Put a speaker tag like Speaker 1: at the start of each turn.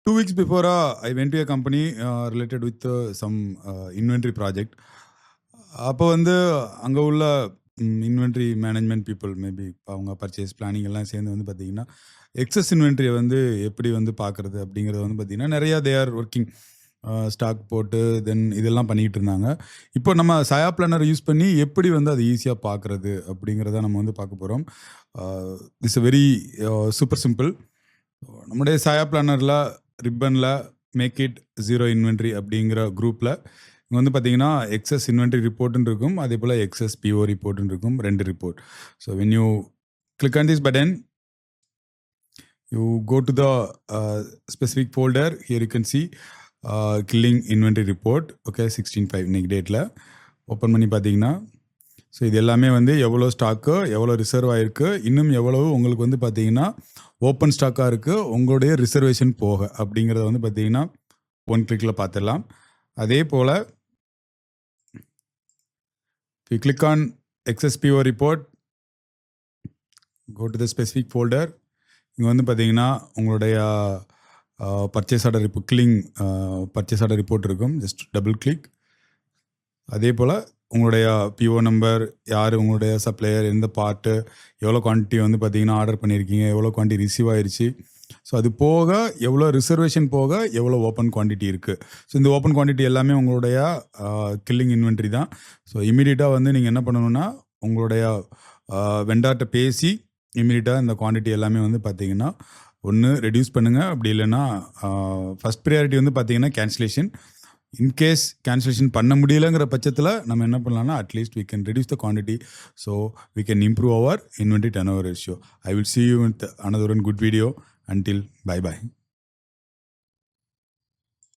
Speaker 1: 2 weeks before, I went to a company related with some inventory project. அப்போ வந்து அங்கே உள்ள இன்வென்ட்ரி மேனேஜ்மெண்ட் பீப்புள் மேபி அவங்க purchase planning எல்லாம் சேர்ந்து வந்து பார்த்தீங்கன்னா எக்ஸஸ் இன்வென்ட்ரியை வந்து எப்படி வந்து பார்க்குறது அப்படிங்கிறது வந்து பார்த்தீங்கன்னா நிறையா தே ஆர் ஒர்க்கிங் ஸ்டாக் போட்டு தென் இதெல்லாம் பண்ணிகிட்டு இருந்தாங்க. இப்போ நம்ம சயா பிளானர் யூஸ் பண்ணி எப்படி வந்து அது ஈஸியாக பார்க்குறது அப்படிங்கிறத நம்ம வந்து பார்க்க போகிறோம். It's very super simple. நம்முடைய சயா பிளானரில் ரிப்பனில் மேக் இட் ஜீரோ இன்வென்ட்ரி அப்படிங்கிற குரூப்பில் இங்கே வந்து பார்த்தீங்கன்னா எக்ஸஸ் இன்வென்ட்ரி ரிப்போர்ட்டுன்னு இருக்கும், அதே போல் எக்ஸஸ் பிஓ ரிப்போர்ட்டுன்னு இருக்கும், 2 report. So when you click on this button, you go to the specific folder. Here you can see killing inventory report. Okay, 16/5 இன்னைக்கு டேட்டில் ஓப்பன் பண்ணி பார்த்தீங்கன்னா ஸோ இது எல்லாமே வந்து எவ்வளோ ஸ்டாக்கு, எவ்வளோ ரிசர்வ் ஆகிருக்கு, இன்னும் எவ்வளவு உங்களுக்கு வந்து பார்த்தீங்கன்னா ஓப்பன் ஸ்டாக்காக இருக்குது உங்களுடைய ரிசர்வேஷன் போக அப்படிங்கிறத வந்து பார்த்தீங்கன்னா 1 கிளிக்கில் பார்த்துடலாம். அதே போல் if you click on excess PO report, go to the specific folder. இங்கே வந்து பார்த்தீங்கன்னா உங்களுடைய purchase order report killing purchase order report இருக்கும். Just double click. அதே போல் உங்களுடைய பிஓ நம்பர், யார் உங்களுடைய சப்ளையர், எந்த பார்ட்டு, எவ்வளோ குவான்டிட்டி வந்து பார்த்தீங்கன்னா ஆர்டர் பண்ணியிருக்கீங்க, எவ்வளோ குவான்டிட்டி ரிசீவ் ஆயிடுச்சு, ஸோ அது போக எவ்வளோ ரிசர்வேஷன் போக எவ்வளோ ஓப்பன் குவான்டிட்டி இருக்குது. ஸோ இந்த ஓப்பன் குவான்டிட்டி எல்லாமே உங்களுடைய கில்லிங் இன்வென்ட்ரி தான். ஸோ இமீடியட்டாக வந்து நீங்கள் என்ன பண்ணணும்னா உங்களுடைய வெண்டார்கிட்ட பேசி இமீடியட்டாக இந்த குவான்டிட்டி எல்லாமே வந்து பார்த்தீங்கன்னா ஒன்று ரெடியூஸ் பண்ணுங்கள், அப்படி இல்லைன்னா ஃபஸ்ட் ப்ரியாரிட்டி வந்து பார்த்தீங்கன்னா கேன்சலேஷன். இன்கேஸ் கேன்சலேஷன் பண்ண முடியலைங்கிற பட்சத்தில் நம்ம என்ன பண்ணலாம்னா at least we can reduce the quantity so we can improve our inventory turnover ratio. I will see you with another one good video. Until bye bye.